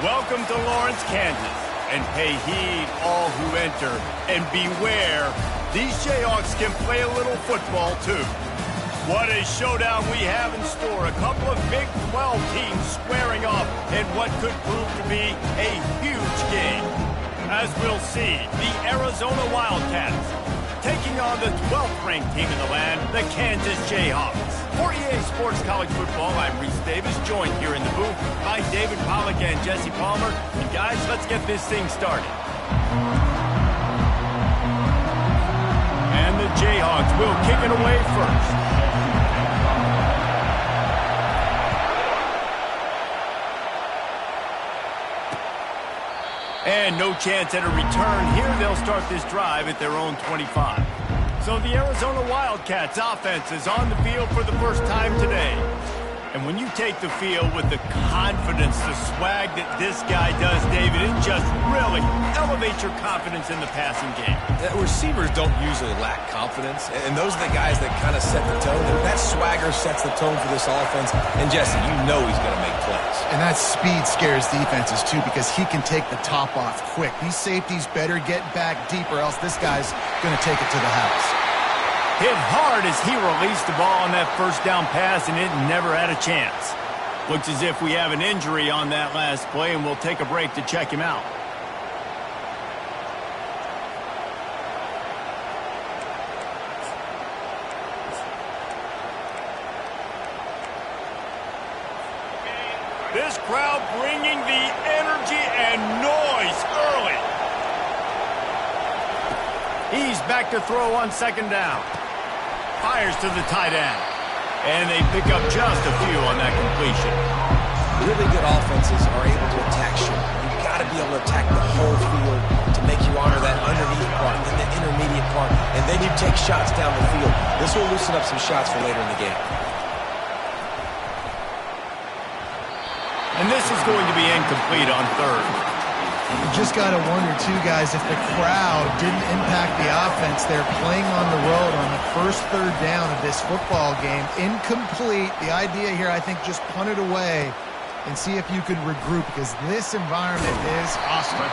Welcome to Lawrence, Kansas, and pay heed all who enter, and beware, these Jayhawks can play a little football too. What a showdown we have in store. A couple of Big 12 teams squaring off in what could prove to be a huge game. As we'll see, the Arizona Wildcats taking on the 12th-ranked team in the land, the Kansas Jayhawks. For EA Sports College Football, I'm Reese Davis, joined here in the booth by David Pollack and Jesse Palmer. And guys, let's get this thing started. And the Jayhawks will kick it away first. And no chance at a return here. They'll start this drive at their own 25. So the Arizona Wildcats offense is on the field for the first time today. And when you take the field with the confidence, the swag that this guy does, David, it just really elevates your confidence in the passing game. Receivers don't usually lack confidence, and those are the guys that kind of set the tone. That swagger sets the tone for this offense, and Jesse, you know he's going to make plays. And that speed scares defenses, too, because he can take the top off quick. These safeties better get back deep, or else this guy's going to take it to the house. Hit hard as he released the ball on that first down pass, and it never had a chance. Looks as if we have an injury on that last play, and we'll take a break to check him out. This crowd bringing the energy and noise early. He's back to throw on second down. Fires to the tight end. And they pick up just a few on that completion. Really good offenses are able to attack short. You've got to be able to attack the whole field to make you honor that underneath part, then the intermediate part, and then you take shots down the field. This will loosen up some shots for later in the game. And this is going to be incomplete on third. You just got to wonder, too, guys, if the crowd didn't impact the offense. They're playing on the road on the first third down of this football game. Incomplete. The idea here, I think, just punt it away and see if you can regroup, because this environment is hostile.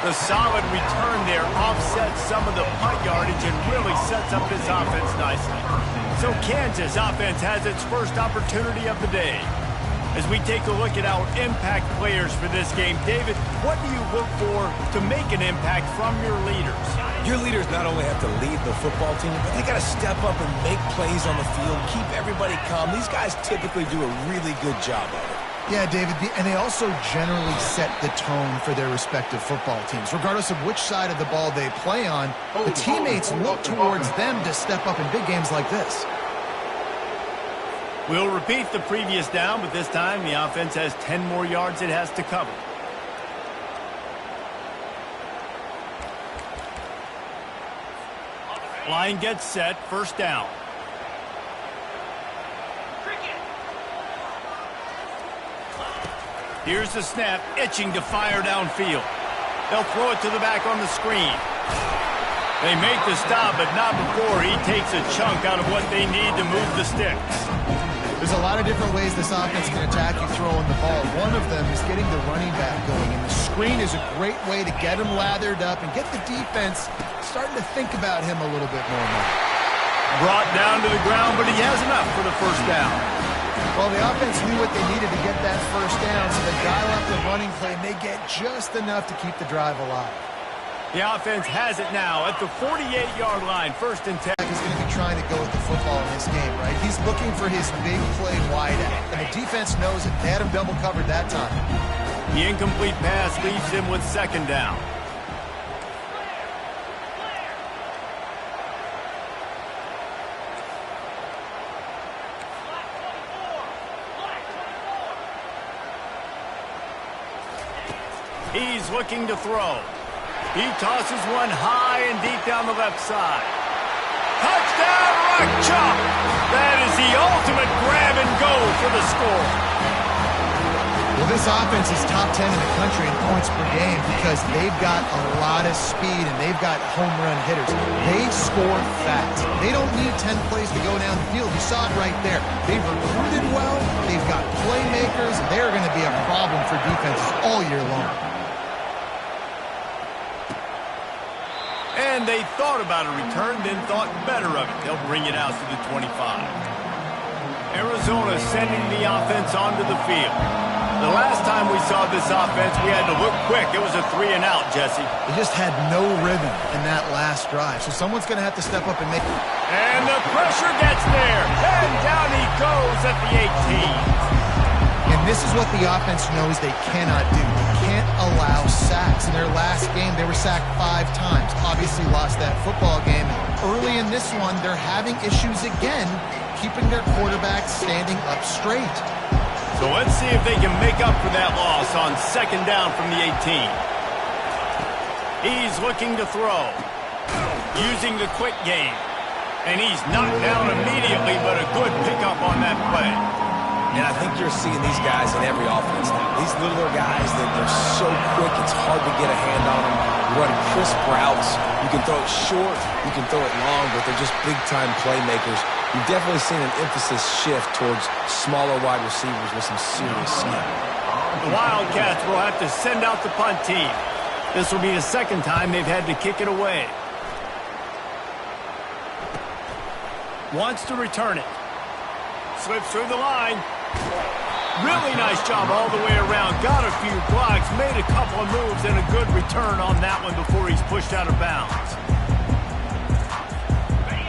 The solid return there offsets some of the punt yardage and really sets up this offense nicely. So Kansas offense has its first opportunity of the day. As we take a look at our impact players for this game, David, what do you look for to make an impact from your leaders? Your leaders not only have to lead the football team, but they got to step up and make plays on the field, keep everybody calm. These guys typically do a really good job of it. Yeah, David, and they also generally set the tone for their respective football teams. Regardless of which side of the ball they play on, the teammates look towards them to step up in big games like this. We'll repeat the previous down, but this time the offense has 10 more yards it has to cover. Line gets set, first down. Here's the snap, itching to fire downfield. They'll throw it to the back on the screen. They make the stop, but not before he takes a chunk out of what they need to move the sticks. There's a lot of different ways this offense can attack you throwing the ball. One of them is getting the running back going, and the screen is a great way to get him lathered up and get the defense starting to think about him a little bit more now. Brought down to the ground, but he has enough for the first down. Well, the offense knew what they needed to get that first down, so they dial up the running play, and they get just enough to keep the drive alive. The offense has it now at the 48-yard line, first and 10. He's going to be trying to go with the football in this game, right? He's looking for his big play wide out, and the defense knows it. They had him double covered that time. The incomplete pass leaves him with second down. He's looking to throw. He tosses one high and deep down the left side. Touchdown, Rock Chalk! That is the ultimate grab and go for the score. Well, this offense is top 10 in the country in points per game because they've got a lot of speed and they've got home run hitters. They score fast. They don't need 10 plays to go down the field. You saw it right there. They've recruited well. They've got playmakers. They're going to be a problem for defenses all year long. And they thought about a return, then thought better of it. They'll bring it out to the 25. Arizona sending the offense onto the field. The last time we saw this offense, we had to look quick. It was a 3-and-out, Jesse. They just had no rhythm in that last drive, so someone's going to have to step up and make it. And the pressure gets there. And down he goes at the 18. And this is what the offense knows they cannot do. They can't allow sacks. In their last game, they were sacked 5 times. Obviously lost that football game. Early in this one, they're having issues again, keeping their quarterback standing up straight. So let's see if they can make up for that loss on 2nd down from the 18. He's looking to throw, using the quick game. And he's knocked down immediately, but a good pickup on that play. And I think you're seeing these guys in every offense now. These littler guys, they're so quick, it's hard to get a hand on them. Run crisp routes. You can throw it short, you can throw it long, but they're just big-time playmakers. You've definitely seen an emphasis shift towards smaller wide receivers with some serious skill. The Wildcats will have to send out the punt team. This will be the 2nd time they've had to kick it away. Wants to return it. Slips through the line. Really nice job all the way around. Got a few blocks, made a couple of moves, and a good return on that one before he's pushed out of bounds.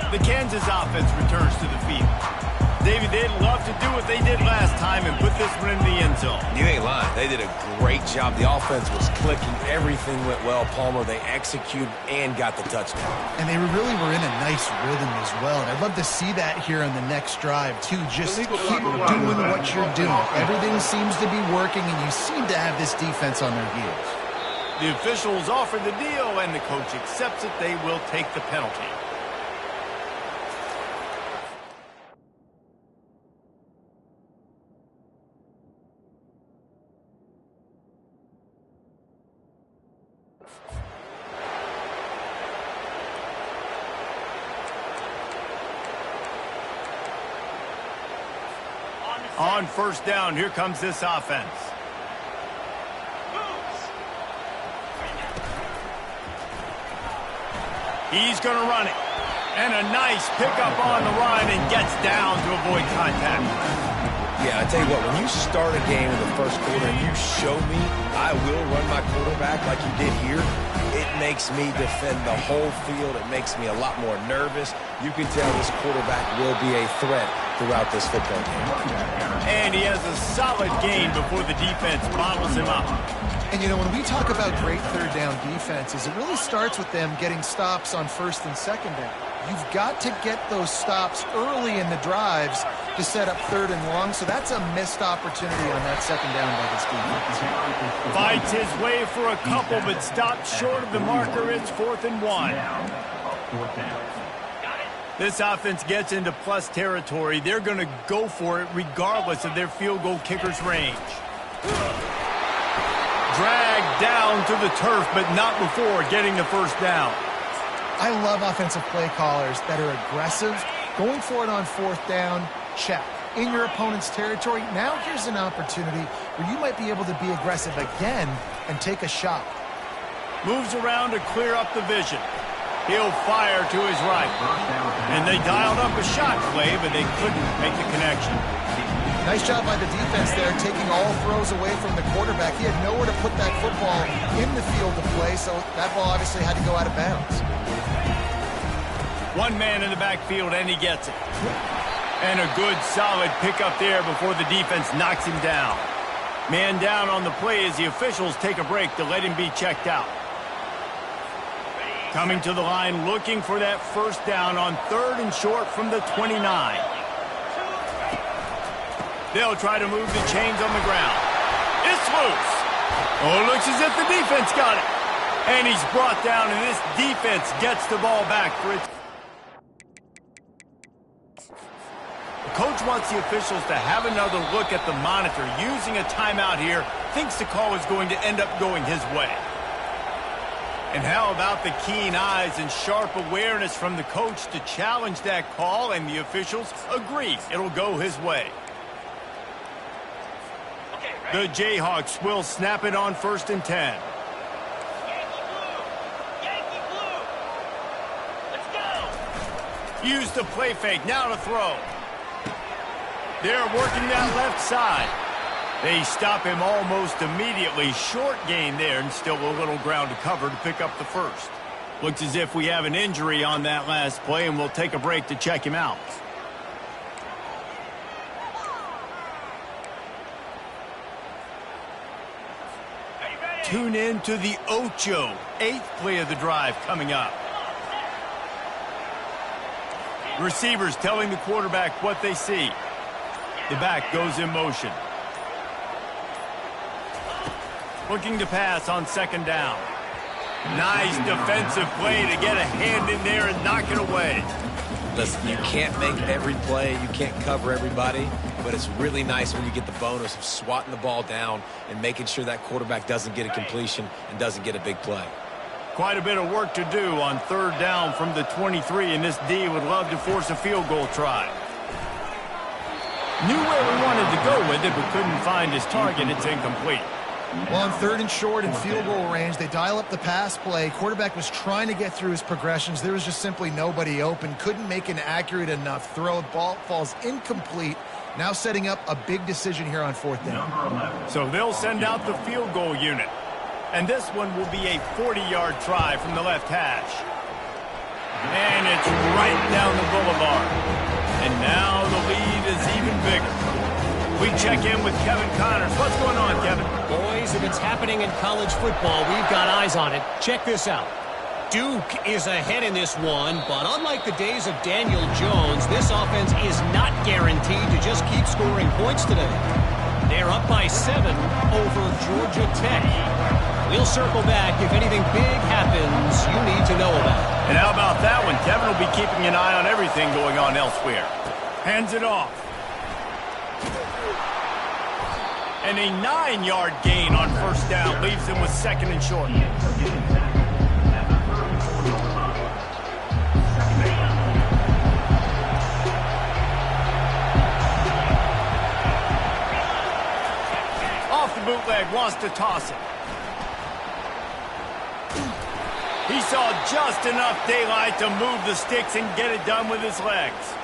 The Kansas offense returns to the field. David, they'd love to do what they did last time and put this one in the end zone. You ain't lying. They did a great job. The offense was clicking. Everything went well. Palmer, they executed and got the touchdown. And they really were in a nice rhythm as well. And I'd love to see that here on the next drive, too. Just keep doing what you're doing. Everything seems to be working, and you seem to have this defense on their heels. The officials offer the deal, and the coach accepts it. They will take the penalty. On 1st down, here comes this offense. He's going to run it. And a nice pickup on the run and gets down to avoid contact. Yeah, I tell you what, when you start a game in the 1st quarter and you show me I will run my quarterback like you did here, it makes me defend the whole field. It makes me a lot more nervous. You can tell this quarterback will be a threat throughout this football game. And he has a solid gain before the defense bottles him up. And, you know, when we talk about great 3rd down defenses, it really starts with them getting stops on 1st and 2nd down. You've got to get those stops early in the drives to set up 3rd and long, so that's a missed opportunity on that 2nd down by this defense. Fights his way for a couple, but stopped short of the marker. It's 4th and 1. This offense gets into plus territory. They're going to go for it regardless of their field goal kicker's range. Dragged down to the turf, but not before getting the 1st down. I love offensive play callers that are aggressive. Going for it on 4th down, check. In your opponent's territory, now here's an opportunity where you might be able to be aggressive again and take a shot. Moves around to clear up the vision. He'll fire to his right. And they dialed up a shot play, but they couldn't make the connection. Nice job by the defense there, taking all throws away from the quarterback. He had nowhere to put that football in the field to play, so that ball obviously had to go out of bounds. One man in the backfield, and he gets it. And a good, solid pickup there before the defense knocks him down. Man down on the play as the officials take a break to let him be checked out. Coming to the line, looking for that 1st down on 3rd and short from the 29. They'll try to move the chains on the ground. It's loose. Oh, it looks as if the defense got it. And he's brought down, and this defense gets the ball back for its... The coach wants the officials to have another look at the monitor. Using a timeout here, thinks the call is going to end up going his way. And how about the keen eyes and sharp awareness from the coach to challenge that call, and the officials agree it'll go his way. The Jayhawks will snap it on 1st and 10. Yankee blue. Let's go. Use the play fake, now to throw. They're working that left side. They stop him almost immediately. Short gain there, and still a little ground to cover to pick up the first. Looks as if we have an injury on that last play, and we'll take a break to check him out. Tune in to the Ocho, 8th play of the drive coming up. Receivers telling the quarterback what they see. The back goes in motion. Looking to pass on 2nd down. Nice defensive play to get a hand in there and knock it away. Listen, you can't make every play, you can't cover everybody, but it's really nice when you get the bonus of swatting the ball down and making sure that quarterback doesn't get a completion and doesn't get a big play. Quite a bit of work to do on 3rd down from the 23, and this D would love to force a field goal try. Knew where we wanted to go with it, but couldn't find his target. It's incomplete. Well, on 3rd and short and field goal range, they dial up the pass play. Quarterback was trying to get through his progressions. There was just simply nobody open. Couldn't make an accurate enough throw. Ball falls incomplete. Now setting up a big decision here on 4th down. So they'll send out the field goal unit. And this one will be a 40-yard try from the left hash. And it's right down the boulevard. And now the lead is even bigger. We check in with Kevin Connors. What's going on, Kevin? Boys, if it's happening in college football, we've got eyes on it. Check this out. Duke is ahead in this one, but unlike the days of Daniel Jones, this offense is not guaranteed to just keep scoring points today. They're up by 7 over Georgia Tech. We'll circle back if anything big happens you need to know about. And how about that one? Kevin will be keeping an eye on everything going on elsewhere. Hands it off. And a 9-yard gain on 1st down leaves him with 2nd and short. Off the bootleg, wants to toss it. He saw just enough daylight to move the sticks and get it done with his legs.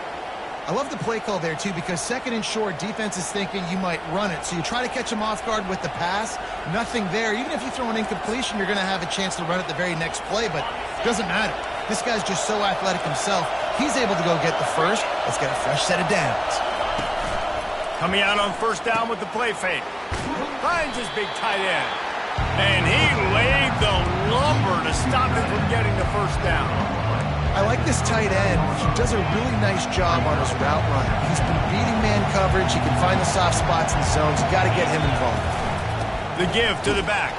I love the play call there, too, because 2nd and short, defense is thinking you might run it. So you try to catch him off guard with the pass. Nothing there. Even if you throw an incompletion, you're going to have a chance to run it the very next play, but it doesn't matter. This guy's just so athletic himself. He's able to go get the first. Let's get a fresh set of downs. Coming out on 1st down with the play fake. Finds his big tight end. And he laid the lumber to stop him from getting the 1st down. I like this tight end. He does a really nice job on his route running. He's been beating man coverage. He can find the soft spots in the zones. You got to get him involved. The give to the back.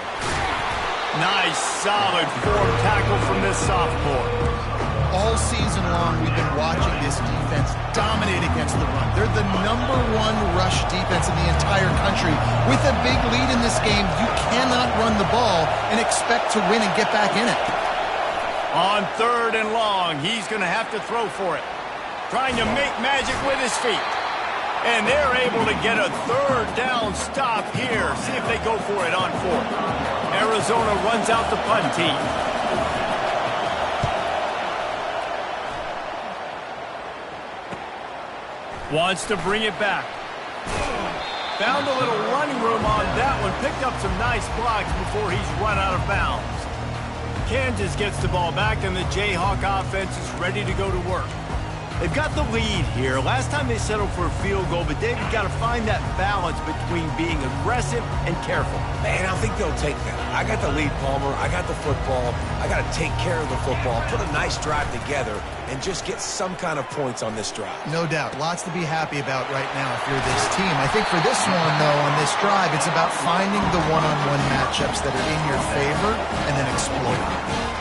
Nice, solid form tackle from this sophomore. All season long, we've been watching this defense dominate against the run. They're the #1 rush defense in the entire country. With a big lead in this game, you cannot run the ball and expect to win and get back in it. On 3rd and long, he's going to have to throw for it. Trying to make magic with his feet. And they're able to get a 3rd down stop here. See if they go for it on 4th. Arizona runs out the punt team. Wants to bring it back. Found a little running room on that one. Picked up some nice blocks before he's run out of bounds. Kansas gets the ball back, and the Jayhawk offense is ready to go to work. They've got the lead here. Last time they settled for a field goal, but David got to find that balance between being aggressive and careful. Man, I think they'll take that. I got the lead, Palmer. I got the football. I got to take care of the football, put a nice drive together, and just get some kind of points on this drive. No doubt. Lots to be happy about right now if you're this team. I think for this one, though, on this drive, it's about finding the one-on-one matchups that are in your favor and then exploiting them.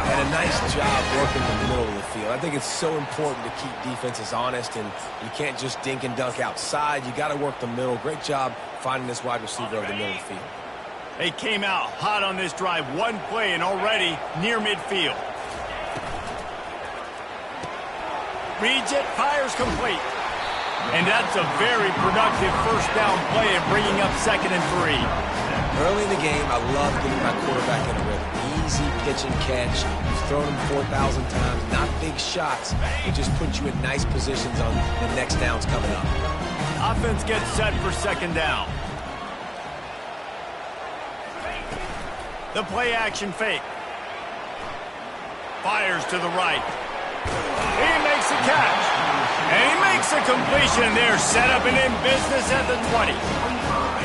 And Nice job working the middle of the field. I think it's so important to keep defenses honest, and you can't just dink and dunk outside. You got to work the middle. Great job finding this wide receiver over the middle of the field. They came out hot on this drive. One play and already near midfield. Reads it, fires complete. And that's a very productive first down play and bringing up 2nd and 3. Early in the game, I love getting my quarterback in a rhythm. Easy pitch and catch. You've thrown him 4,000 times. Not big shots. It just puts you in nice positions on the next downs coming up. Offense gets set for 2nd down. The play action fake. Fires to the right. He makes a catch. And he makes a completion there. Set up and in business at the 20.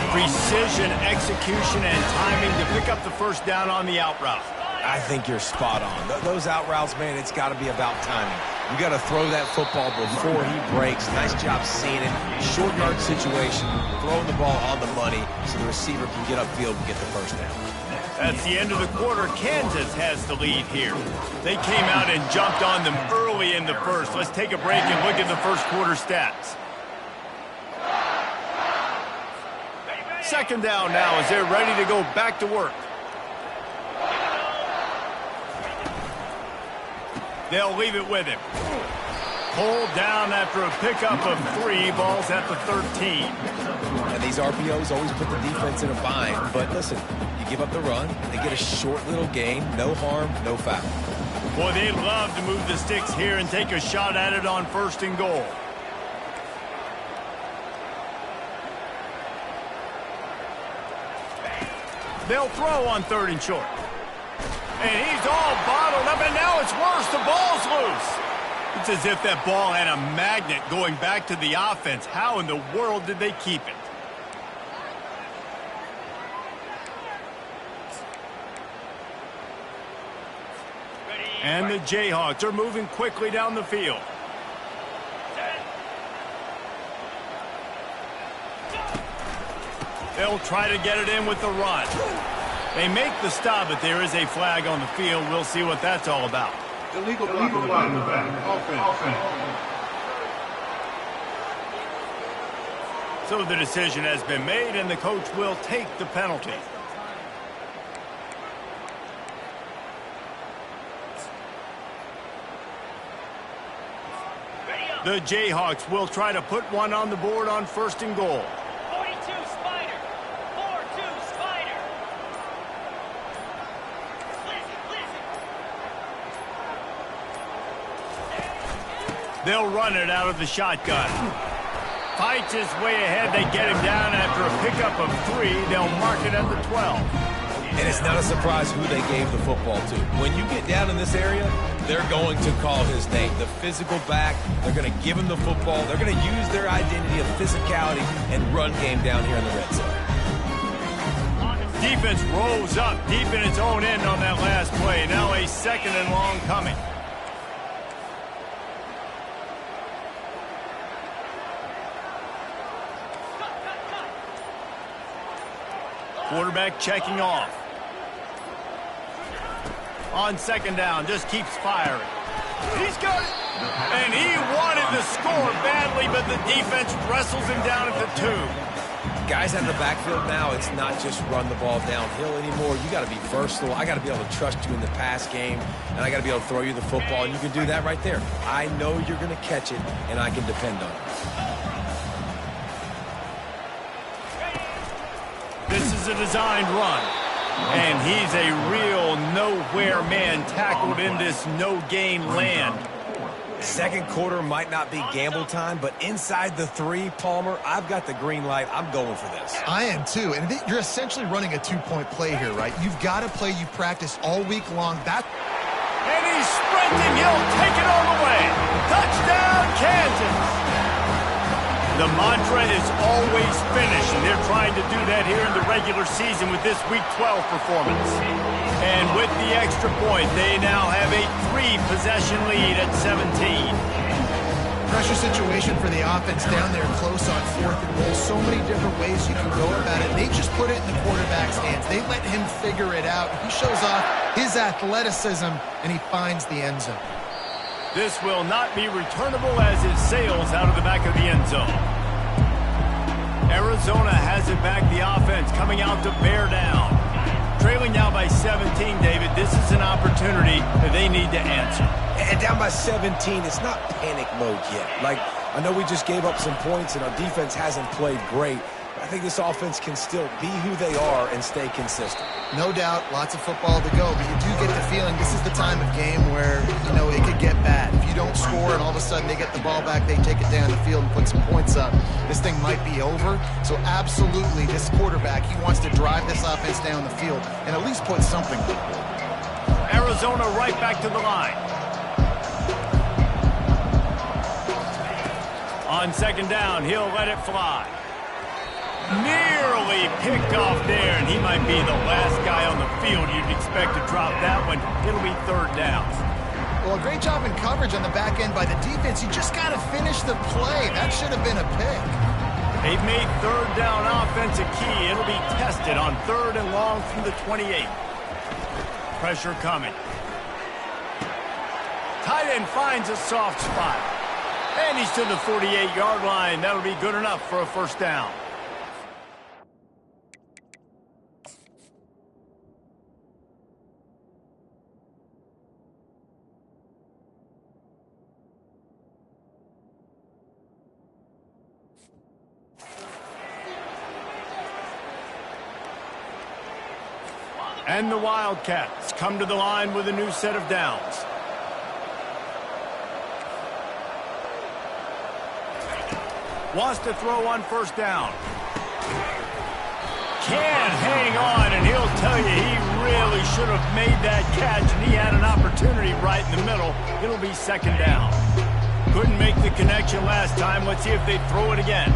Precision, execution, and timing to pick up the first down on the out route. I think you're spot on. Those out routes, man, it's got to be about timing. You got to throw that football before he breaks. Nice job seeing it. Short yard situation, throwing the ball on the money so the receiver can get upfield and get the first down. That's the end of the quarter. Kansas has the lead here. They came out and jumped on them early in the first. Let's take a break and look at the first quarter stats. 2nd down now as they're ready to go back to work. They'll leave it with him. Pulled down after a pickup of 3. Balls at the 13. And these RPOs always put the defense in a bind. But listen, you give up the run, they get a short little gain, no harm, no foul. Boy, they'd love to move the sticks here and take a shot at it on 1st and goal. They'll throw on 3rd and short. And he's all bottled up, and now it's worse. The ball's loose. It's as if that ball had a magnet going back to the offense. How in the world did they keep it? And the Jayhawks are moving quickly down the field. They'll try to get it in with the run. They make the stop, but there is a flag on the field. We'll see what that's all about. Illegal block in the back. Offense. So the decision has been made, and the coach will take the penalty. The Jayhawks will try to put one on the board on 1st and goal. 42 Spider. 4-2 Spider. They'll run it out of the shotgun. Fights his way ahead. They get him down after a pickup of 3. They'll mark it at the 12. And it's not a surprise who they gave the football to. When you get down in this area, they're going to call his name. The physical back, they're going to give him the football. They're going to use their identity of physicality and run game down here in the red zone. Defense rolls up deep in its own end on that last play. Now a 2nd and long coming. Quarterback checking off. On 2nd down, just keeps firing. He's got it. And he wanted to score badly, but the defense wrestles him down at the 2. Guys out of the backfield now, it's not just run the ball downhill anymore. You got to be versatile. I got to be able to trust you in the pass game, and I got to be able to throw you the football, and you can do that right there. I know you're going to catch it, and I can depend on it. This is a designed run, and he's a real nowhere man tackled in this no-gain land. 2nd quarter might not be gamble time, but inside the 3, Palmer, I've got the green light. I'm going for this. I am too, and you're essentially running a 2-point play here, right? You've got to play you practice all week long. And he's sprinting. He'll take it all the way. Touchdown, Kansas. The mantra is always finish, and they're trying to do that here in the regular season with this Week 12 performance. And with the extra point, they now have a 3-possession lead at 17. Pressure situation for the offense down there close on 4th and goal. So many different ways you can go about it. They just put it in the quarterback's hands. They let him figure it out. He shows off his athleticism, and he finds the end zone. This will not be returnable as it sails out of the back of the end zone. Arizona has it back, the offense coming out to bear down. Trailing now by 17, David. This is an opportunity that they need to answer. And down by 17, it's not panic mode yet. Like, I know we just gave up some points and our defense hasn't played great. But I think this offense can still be who they are and stay consistent. No doubt, lots of football to go, but you do get the feeling this is the time of game where, you know, it could get bad. If you don't score and all of a sudden they get the ball back, they take it down the field and put some points up, this thing might be over. So absolutely, this quarterback, he wants to drive this offense down the field and at least put something on the board. Arizona right back to the line. On 2nd down, he'll let it fly. Nearly picked off there, and he might be the last guy on the field you'd expect to drop that one. It'll be 3rd down. Well, a great job in coverage on the back end by the defense. You just got to finish the play. That should have been a pick. They've made 3rd down offense a key. It'll be tested on 3rd and long from the 28. Pressure coming. Tight end finds a soft spot. And he's to the 48-yard line. That'll be good enough for a 1st down. And the Wildcats come to the line with a new set of downs. Wants to throw on 1st down. Can't hang on, and he'll tell you he really should have made that catch, and he had an opportunity right in the middle. It'll be 2nd down. Couldn't make the connection last time. Let's see if they throw it again.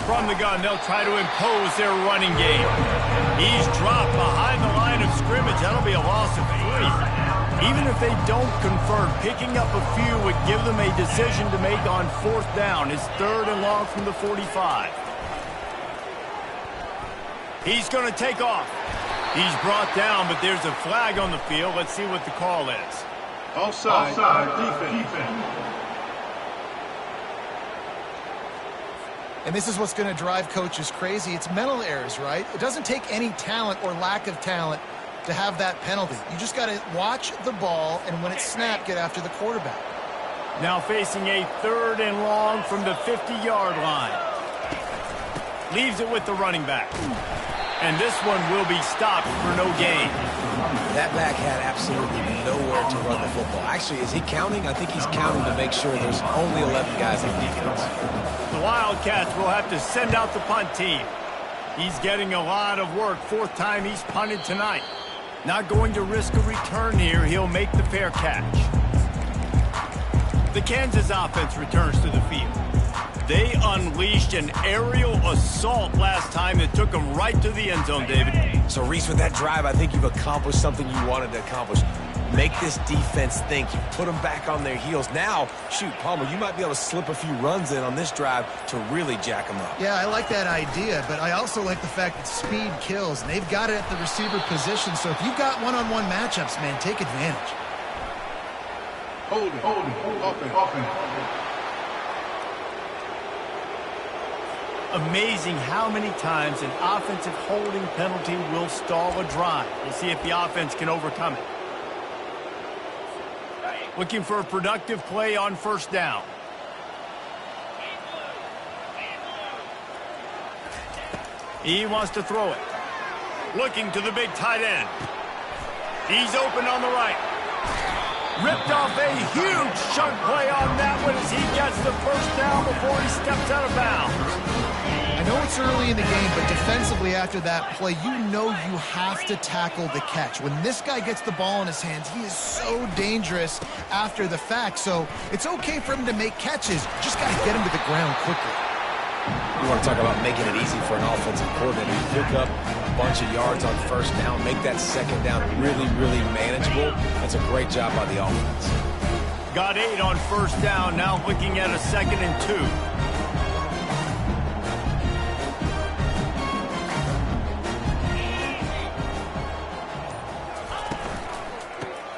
From the gun, they'll try to impose their running game. He's dropped behind the line of scrimmage. That'll be a loss of 3. Even if they don't convert, picking up a few would give them a decision to make on 4th down. It's 3rd and long from the 45. He's going to take off. He's brought down, but there's a flag on the field. Let's see what the call is. Offside. Defense. And this is what's going to drive coaches crazy. It's mental errors, right? It doesn't take any talent or lack of talent to have that penalty. You just got to watch the ball, and when it's snapped, get after the quarterback. Now facing a 3rd and long from the 50-yard line. Leaves it with the running back. And this one will be stopped for no gain. That back had absolutely nowhere to run the football. Actually, is he counting? I think he's counting to make sure there's only 11 guys on defense. The Wildcats will have to send out the punt team. He's getting a lot of work. 4th time he's punted tonight. Not going to risk a return here. He'll make the fair catch. The Kansas offense returns to the field. They unleashed an aerial assault last time that took them right to the end zone, David. So, Reese, with that drive, I think you've accomplished something you wanted to accomplish. Make this defense think. You put them back on their heels. Now, shoot, Palmer, you might be able to slip a few runs in on this drive to really jack them up. Yeah, I like that idea, but I also like the fact that speed kills, and they've got it at the receiver position. So if you've got one-on-one matchups, man, take advantage. Hold it. Offense. Amazing how many times an offensive holding penalty will stall a drive. We'll see if the offense can overcome it. Looking for a productive play on 1st down. He wants to throw it. Looking to the big tight end. He's open on the right. Ripped off a huge chunk play on that one as he gets the 1st down before he steps out of bounds. I know it's early in the game, but defensively after that play, you know you have to tackle the catch. When this guy gets the ball in his hands, he is so dangerous after the fact. So it's okay for him to make catches. You just got to get him to the ground quickly. You want to talk about making it easy for an offensive coordinator. You pick up a bunch of yards on 1st down, make that 2nd down really, really manageable. That's a great job by the offense. Got 8 on first down, now looking at a 2nd and 2.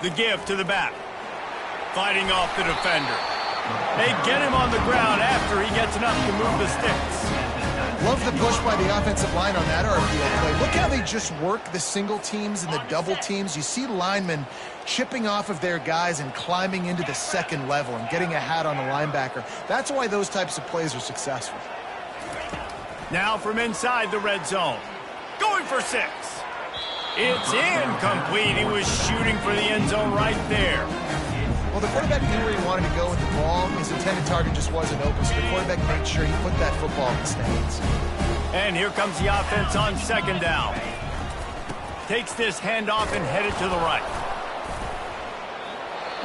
The give to the back. Fighting off the defender. They get him on the ground after he gets enough to move the sticks. Love the push by the offensive line on that RPO play. Look how they just work the single teams and the double teams. You see linemen chipping off of their guys and climbing into the second level and getting a hat on the linebacker. That's why those types of plays are successful. Now from inside the red zone. Going for 6. It's incomplete. He was shooting for the end zone right there. Well, the quarterback knew where he wanted to go with the ball. His intended target just wasn't open, so the quarterback made sure he put that football in the stands. And here comes the offense on 2nd down. Takes this handoff and headed to the right.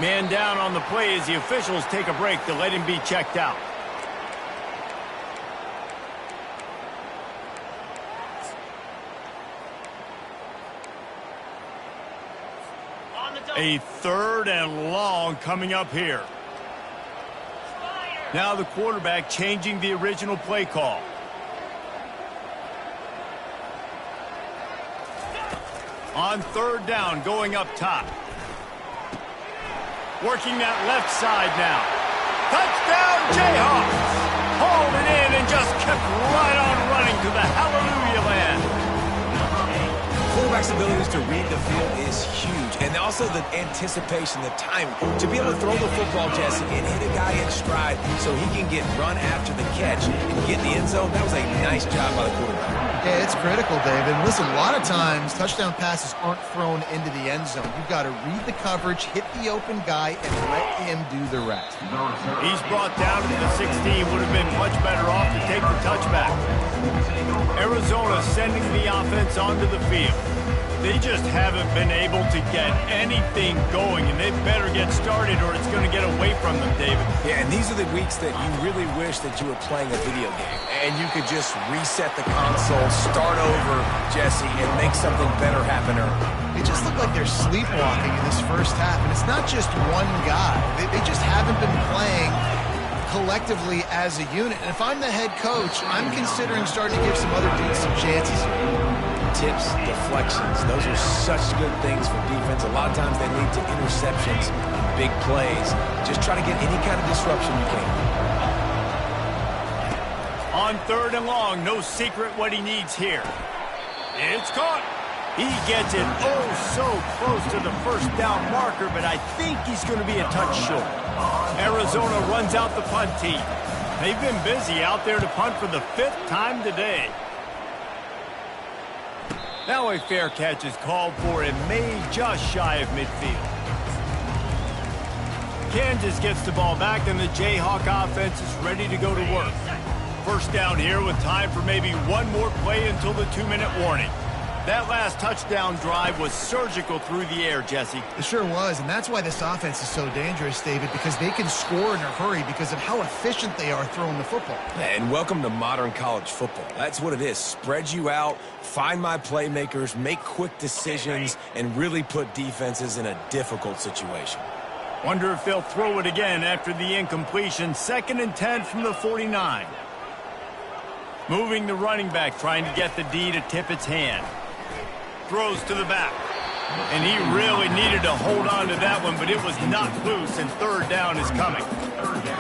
Man down on the play as the officials take a break to let him be checked out. A 3rd and long coming up here. Now the quarterback changing the original play call. On 3rd down, going up top. Working that left side now. Touchdown, Jayhawks! Hauled it in and just kept right on running to the hallelujah land. Quarterback's abilities to read the field is huge, and also the anticipation, the time to be able to throw the football, Jesse, and hit a guy in stride so he can get run after the catch and get in the end zone. That was a nice job by the quarterback. Yeah, it's critical, David. And listen, a lot of times touchdown passes aren't thrown into the end zone. You've got to read the coverage, hit the open guy, and let him do the rest. He's brought down to the 16. Would have been much better off to take the touchback. Arizona sending the offense onto the field. They just haven't been able to get anything going, and they better get started or it's going to get away from them, David. Yeah, and these are the weeks that you really wish that you were playing a video game, and you could just reset the console, start over, Jesse, and make something better happen early. It just looked like they're sleepwalking in this first half, and it's not just one guy. They just haven't been playing collectively as a unit. And if I'm the head coach, I'm considering starting to give some other dudes some chances. Tips, deflections, those are such good things for defense. A lot of times they lead to interceptions, big plays. Just try to get any kind of disruption you can. On 3rd and long, no secret what he needs here. It's caught. He gets it so close to the first down marker, but I think he's going to be a touch short. Arizona runs out the punt team. They've been busy out there to punt for the 5th time today. Now a fair catch is called for and made just shy of midfield. Kansas gets the ball back and the Jayhawk offense is ready to go to work. First down here with time for maybe one more play until the 2-minute warning. That last touchdown drive was surgical through the air, Jesse. It sure was, and that's why this offense is so dangerous, David, because they can score in a hurry because of how efficient they are throwing the football. And welcome to modern college football. That's what it is. Spread you out, find my playmakers, make quick decisions, and really put defenses in a difficult situation. Wonder if they'll throw it again after the incompletion. 2nd and 10 from the 49. Moving the running back, trying to get the D to tip its hand. Throws to the back. And he really needed to hold on to that one, but it was knocked loose, and 3rd down is coming.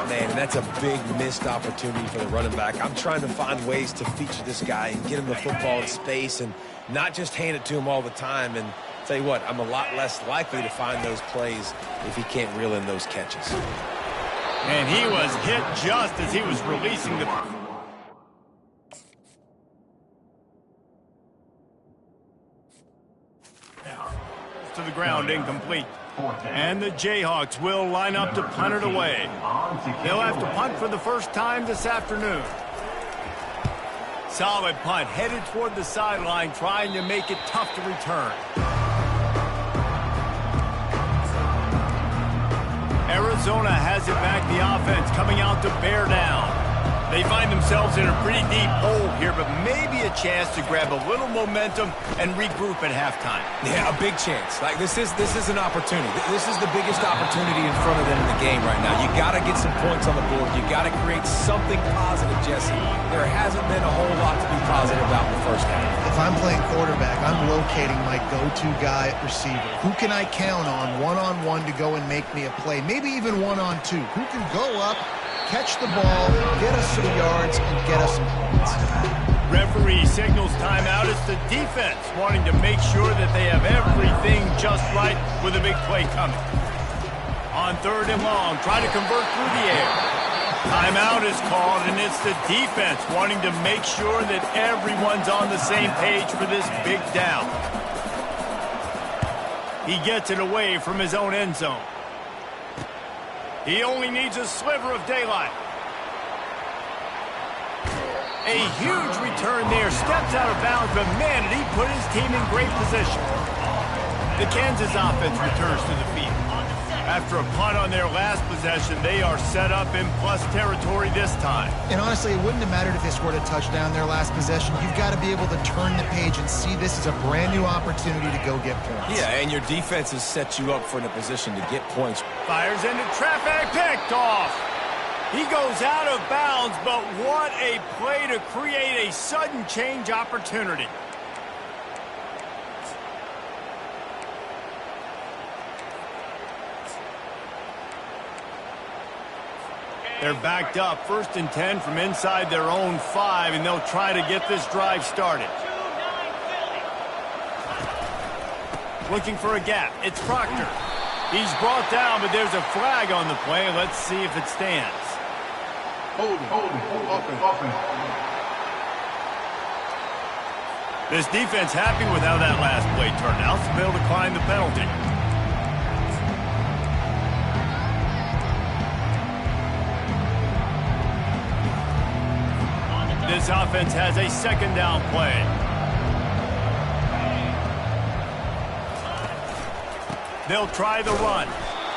Man, that's a big missed opportunity for the running back. I'm trying to find ways to feature this guy and get him the football in space and not just hand it to him all the time. And tell you what, I'm a lot less likely to find those plays if he can't reel in those catches. And he was hit just as he was releasing the... to the ground, incomplete. And the Jayhawks will line up to punt it away. They'll have to punt for the first time this afternoon. Solid punt, headed toward the sideline, trying to make it tough to return. Arizona has it back, the offense coming out to bear down. They find themselves in a pretty deep hole here, but maybe a chance to grab a little momentum and regroup at halftime. Yeah, a big chance. Like, this is an opportunity. This is the biggest opportunity in front of them in the game right now. You got to get some points on the board. You got to create something positive, Jesse. There hasn't been a whole lot to be positive about in the first half. If I'm playing quarterback, I'm locating my go-to guy at receiver. Who can I count on one-on-one to go and make me a play? Maybe even one-on-two. Who can go up, catch the ball, get us some yards, and get us some points? Referee signals timeout. It's the defense wanting to make sure that they have everything just right with a big play coming. On 3rd and long, try to convert through the air. Timeout is called, and it's the defense wanting to make sure that everyone's on the same page for this big down. He gets it away from his own end zone. He only needs a sliver of daylight. A huge return there. Steps out of bounds, but man, did he put his team in great position. The Kansas offense returns to the field. After a punt on their last possession, they are set up in plus territory this time. And honestly, it wouldn't have mattered if they scored a touchdown their last possession. You've got to be able to turn the page and see this as a brand new opportunity to go get points. Yeah, and your defense has set you up for a position to get points. Fires into traffic, picked off. He goes out of bounds, but what a play to create a sudden change opportunity. They're backed up, 1st and 10 from inside their own 5, and they'll try to get this drive started. Looking for a gap. It's Proctor. He's brought down, but there's a flag on the play. Let's see if it stands. Holding, offense. This defense happy with how that last play turned out, so they'll decline the penalty. This offense has a 2nd down play. They'll try the run.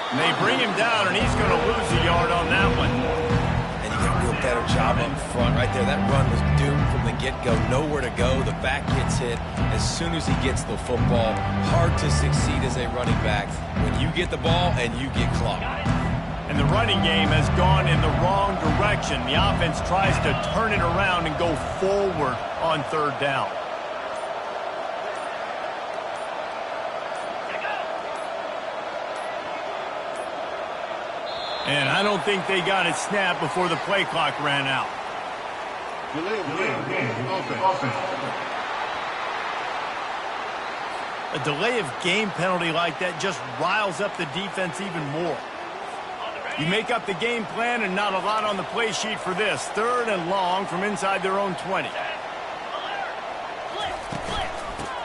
And they bring him down, and he's going to lose a yard on that one. And you got to do a better job up front right there. That run was doomed from the get-go. Nowhere to go. The back gets hit as soon as he gets the football. Hard to succeed as a running back when you get the ball and you get clocked. And the running game has gone in the wrong direction. The offense tries to turn it around and go forward on 3rd down. And I don't think they got it snapped before the play clock ran out. Delay of game, offense. A delay of game penalty like that just riles up the defense even more. You make up the game plan and not a lot on the play sheet for this. 3rd and long from inside their own 20.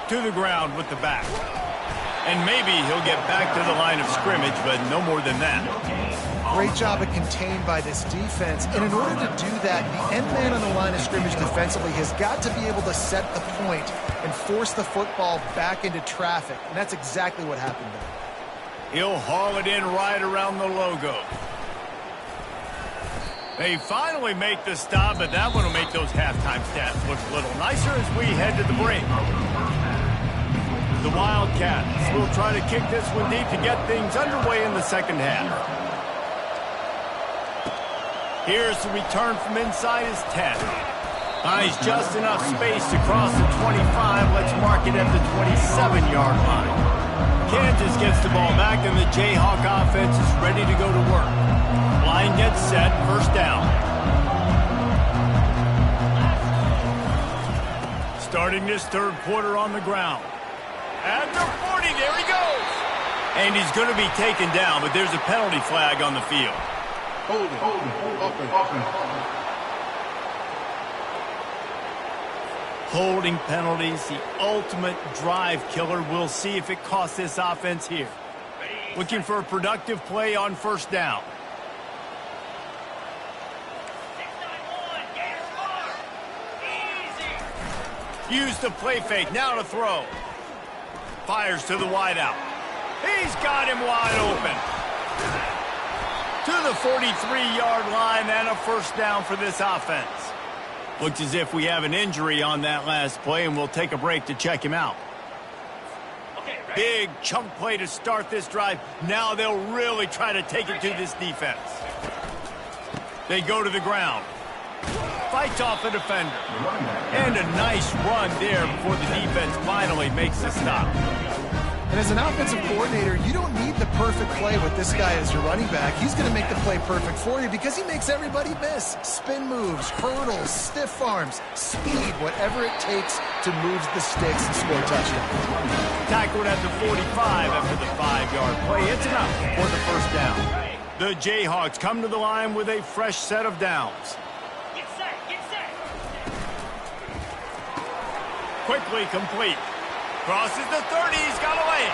To the ground with the back. And maybe he'll get back to the line of scrimmage, but no more than that. Great job of contained by this defense. And in order to do that, the end man on the line of scrimmage defensively has got to be able to set the point and force the football back into traffic. And that's exactly what happened there. He'll haul it in right around the logo. They finally make the stop, but that one will make those halftime stats look a little nicer as we head to the break. The Wildcats will try to kick this one deep to get things underway in the 2nd half. Here's the return from inside his 10. Finds just enough space to cross the 25. Let's mark it at the 27-yard line. Kansas gets the ball back, and the Jayhawk offense is ready to go to work. Line gets set, 1st down. Starting this 3rd quarter on the ground. At the 40, there he goes. And he's going to be taken down, but there's a penalty flag on the field. Holding, offense. Holding penalties, the ultimate drive killer. We'll see if it costs this offense here. Looking for a productive play on 1st down. Use the play fake, now to throw. Fires to the wideout. He's got him wide open. to the 43-yard line and a first down for this offense. Looks as if we have an injury on that last play, and we'll take a break to check him out. Big chunk play to start this drive. Now they'll really try to take it to this defense. They go to the ground. Fights off a defender. And a nice run there before the defense finally makes the stop. And as an offensive coordinator, you don't need the perfect play with this guy as your running back. He's going to make the play perfect for you because he makes everybody miss. Spin moves, hurdles, stiff arms, speed, whatever it takes to move the sticks and score touchdowns. Tackled at the 45 after the 5-yard play. It's enough for the first down. The Jayhawks come to the line with a fresh set of downs. Get set, get set. Quickly complete. Crosses the 30, he's got away.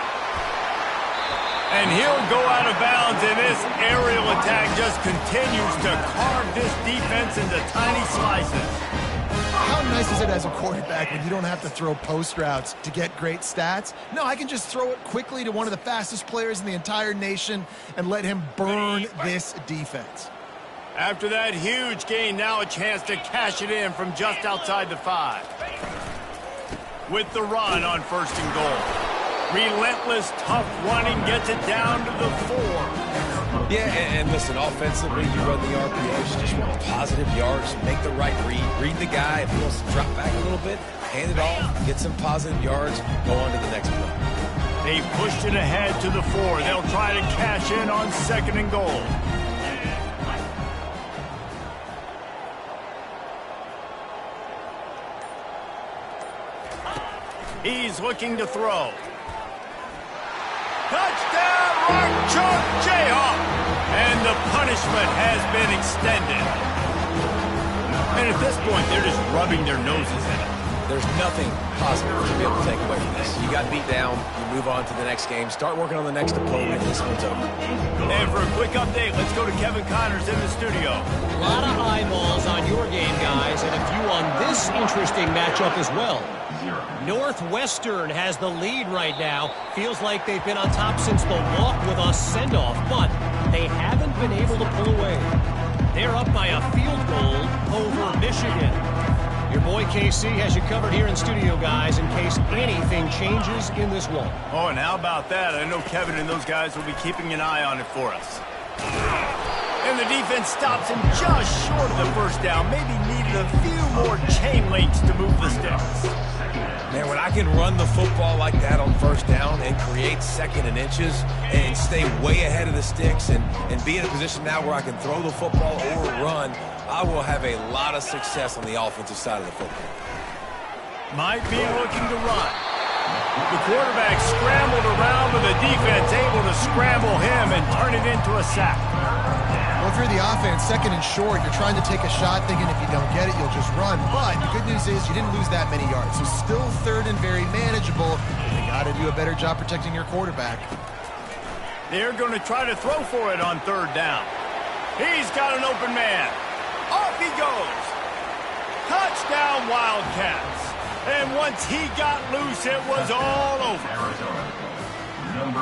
And he'll go out of bounds, and this aerial attack just continues to carve this defense into tiny slices. How nice is it as a quarterback when you don't have to throw post routes to get great stats? No, I can just throw it quickly to one of the fastest players in the entire nation and let him burn this defense. After that huge gain, now a chance to cash it in from just outside the 5. With the run on first and goal. Relentless, tough running gets it down to the 4. Yeah, and listen, offensively, you run the RPOs, you just want positive yards, make the right read the guy. If he wants to drop back a little bit, hand it off, get some positive yards, go on to the next play. They pushed it ahead to the 4. They'll try to cash in on second and goal. He's looking to throw. Touchdown, Rock Chalk Jayhawk! And the punishment has been extended. And at this point, they're just rubbing their noses in it. There's nothing positive to be able to take away from this. You got beat down, you move on to the next game, start working on the next opponent, this one's over. And for a quick update, let's go to Kevin Connors in the studio. A lot of eyeballs on your game, guys, and a few on this interesting matchup as well. Northwestern has the lead right now. Feels like they've been on top since the walk with us send-off, but they haven't been able to pull away. They're up by a field goal over Michigan. Your boy KC has you covered here in studio, guys, in case anything changes in this one. Oh, and how about that? I know Kevin and those guys will be keeping an eye on it for us. And the defense stops him just short of the first down. Maybe needed a few more chain links to move the sticks. Man, when I can run the football like that on first down and create second and inches and stay way ahead of the sticks and be in a position now where I can throw the football or run, I will have a lot of success on the offensive side of the football. Might be looking to run. The quarterback scrambled around with the defense able to scramble him and turn it into a sack. Well, if you're the offense, second and short, you're trying to take a shot thinking if you don't get it, you'll just run. But the good news is you didn't lose that many yards. So still third and very manageable. You got to do a better job protecting your quarterback. They're going to try to throw for it on third down. He's got an open man. Off he goes. Touchdown, Wildcats. And once he got loose, it was all over.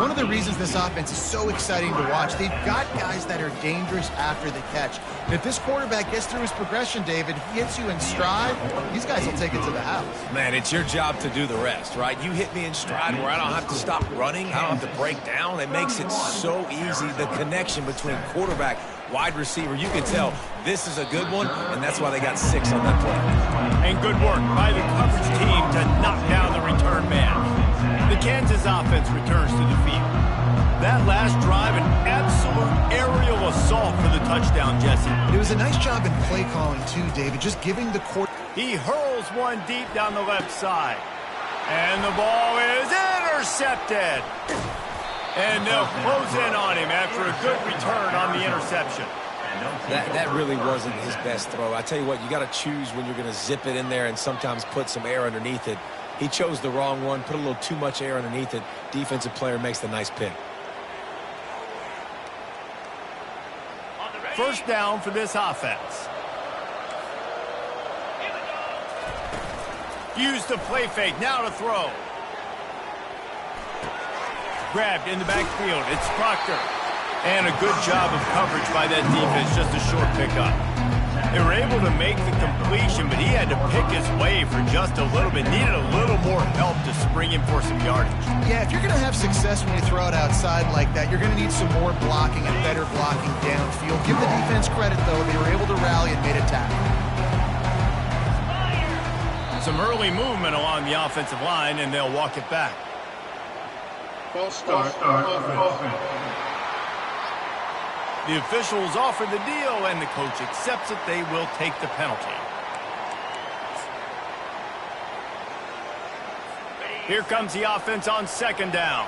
One of the reasons this offense is so exciting to watch, they've got guys that are dangerous after the catch. And if this quarterback gets through his progression, David, he hits you in stride, these guys will take it to the house. Man, it's your job to do the rest, right? You hit me in stride where I don't have to stop running, I don't have to break down. It makes it so easy, the connection between quarterback, wide receiver. You can tell this is a good one, and that's why they got 6 on that play. And good work by the coverage team to knock down the return man. The Kansas offense returns to the field. That last drive, an absolute aerial assault for the touchdown, Jesse. It was a nice job in play calling, too, David, just giving the court. He hurls one deep down the left side. And the ball is intercepted. And they'll close in on him after a good return on the interception. That really wasn't his best throw. I tell you what, you got to choose when you're going to zip it in there and sometimes put some air underneath it. He chose the wrong one, put a little too much air underneath it. Defensive player makes the nice pick. First down for this offense. Use the play fake, now to throw. Grabbed in the backfield, it's Proctor. And a good job of coverage by that defense, just a short pickup. They were able to make the completion, but he had to pick his way for just a little bit. Needed a little more help to spring him for some yardage. Yeah, if you're going to have success when you throw it outside like that, you're going to need some more blocking and better blocking downfield. Give the defense credit, though. They were able to rally and made a tackle. Some early movement along the offensive line, and they'll walk it back. False start. Offense. The officials offer the deal, and the coach accepts it. They will take the penalty. Here comes the offense on second down.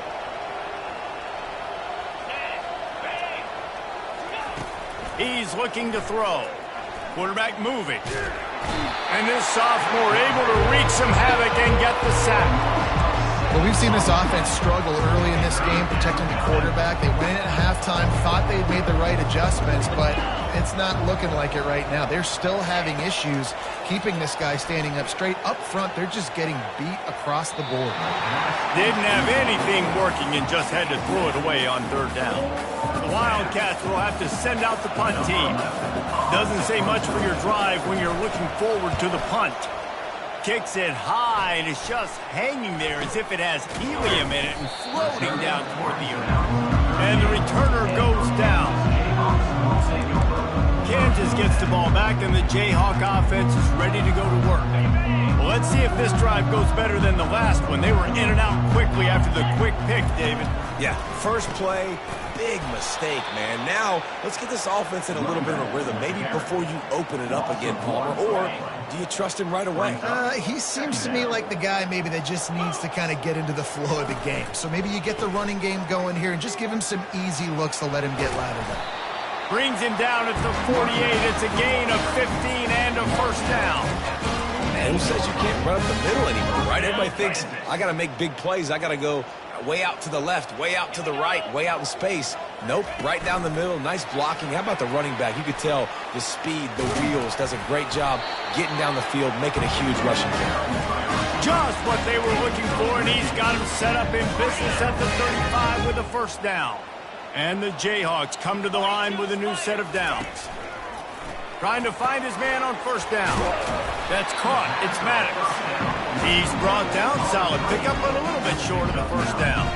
He's looking to throw. Quarterback moving. And this sophomore able to wreak some havoc and get the sack. Well, we've seen this offense struggle early in this game protecting the quarterback. They went in at halftime, thought they'd made the right adjustments, but it's not looking like it right now. They're still having issues keeping this guy standing up straight. Up front, they're just getting beat across the board. Didn't have anything working and just had to throw it away on third down. The Wildcats will have to send out the punt team. Doesn't say much for your drive when you're looking forward to the punt. Kicks it high, and it's just hanging there as if it has helium in it and floating down toward the earth. And the returner goes down. Kansas gets the ball back, and the Jayhawk offense is ready to go to work. Well, let's see if this drive goes better than the last one. They were in and out quickly after the quick pick, David. Yeah, first play, big mistake, man. Now, let's get this offense in a little bit of a rhythm. Maybe before you open it up again, Palmer, or do you trust him right away? He seems to me like the guy maybe that just needs to kind of get into the flow of the game. So maybe you get the running game going here and just give him some easy looks to let him get lathered up. Brings him down at the 48. It's a gain of 15 and a first down. Man, who says you can't run up the middle anymore, right? Everybody thinks, I got to make big plays. I got to go way out to the left, way out to the right, way out in space. Nope, right down the middle, nice blocking. How about the running back? You could tell the speed, the wheels, does a great job getting down the field, making a huge rushing play. Just what they were looking for, and he's got him set up in business at the 35 with a first down. And the Jayhawks come to the line with a new set of downs. Trying to find his man on first down. That's caught. It's Maddox. He's brought down. Solid pickup, but a little bit short of the first down.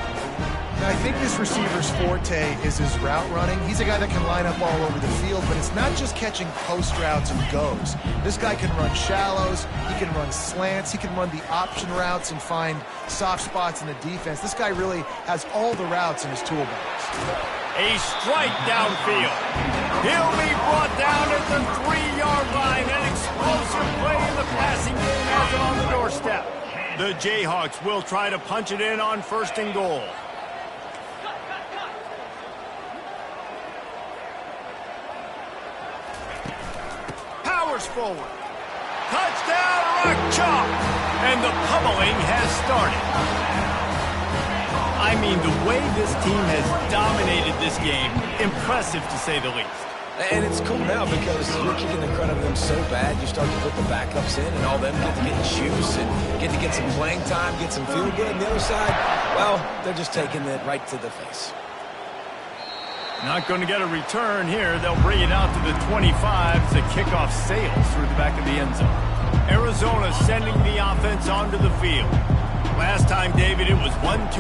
Now, I think this receiver's forte is his route running. He's a guy that can line up all over the field, but it's not just catching post routes and goes. This guy can run shallows. He can run slants. He can run the option routes and find soft spots in the defense. This guy really has all the routes in his toolbox. A strike downfield. He'll be brought down at the 3-yard line. An explosive play in the passing game has him on the doorstep. The Jayhawks will try to punch it in on first and goal. Powers forward. Touchdown, Rock Chalk. And the pummeling has started. I mean, the way this team has dominated this game, impressive to say the least. And it's cool now because you're kicking the crud of them so bad, you start to put the backups in and all them get to get juice and get to get some playing time, get some feel good. And the other side, well, they're just taking it right to the face. Not going to get a return here. They'll bring it out to the 25 as the kickoff sails through the back of the end zone. Arizona sending the offense onto the field. Last time, David, it was 1-2-3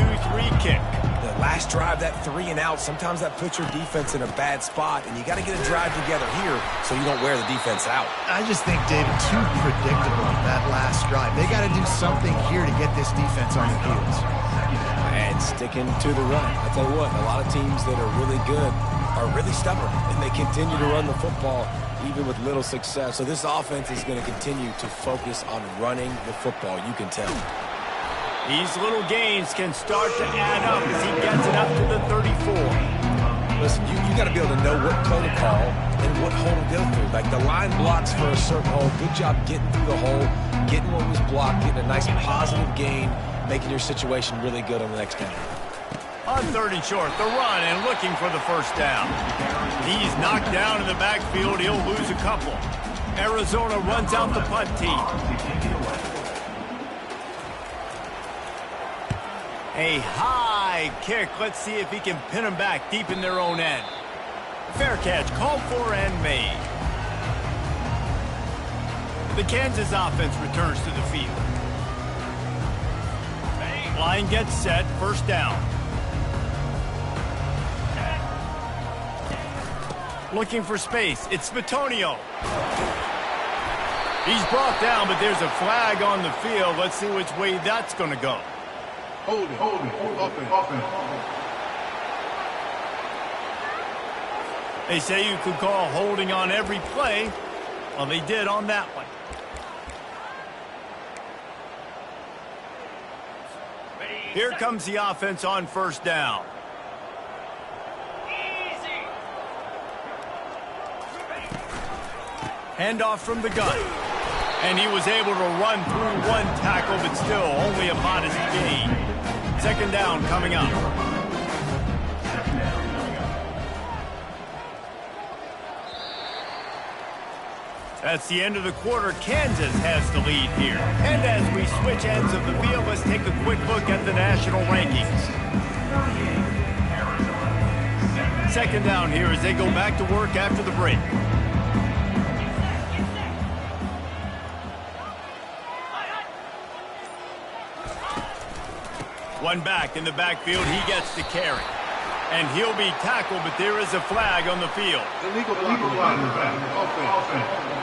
kick. The last drive, that 3 and out, sometimes that puts your defense in a bad spot, and you got to get a drive together here so you don't wear the defense out. I just think, David, too predictable, that last drive. They got to do something here to get this defense on the heels. And sticking to the run. I tell you what, a lot of teams that are really good are really stubborn, and they continue to run the football even with little success. So this offense is going to continue to focus on running the football, you can tell. These little gains can start to add up as he gets it up to the 34. Listen, you got to be able to know what play to call and what hole to go through. Like the line blocks for a certain hole. Good job getting through the hole, getting what was blocked, getting a nice positive gain, making your situation really good on the next down. On third and short, the run and looking for the first down. He's knocked down in the backfield. He'll lose a couple. Arizona runs out the punt team. A high kick. Let's see if he can pin them back deep in their own end. Fair catch, called for and made. The Kansas offense returns to the field. Line gets set, first down. Looking for space, it's Spatonio. He's brought down, but there's a flag on the field. Let's see which way that's going to go. Hold it. Offense. They say you could call holding on every play. Well, they did on that one. Here comes the offense on first down. Handoff from the gun. And he was able to run through one tackle, but still only a modest gain. Second down coming up. That's the end of the quarter. Kansas has the lead here. And as we switch ends of the field, let's take a quick look at the national rankings. Second down here as they go back to work after the break. One back in the backfield, he gets to carry. And he'll be tackled, but there is a flag on the field. Illegal block. Offense.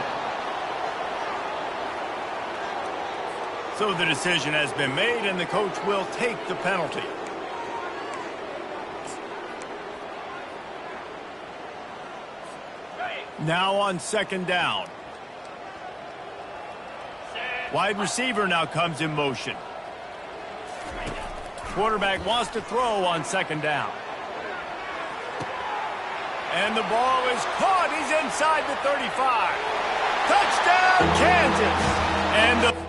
So the decision has been made, and the coach will take the penalty. Now on second down. Wide receiver now comes in motion. Quarterback wants to throw on second down. And the ball is caught. He's inside the 35. Touchdown, Kansas! And the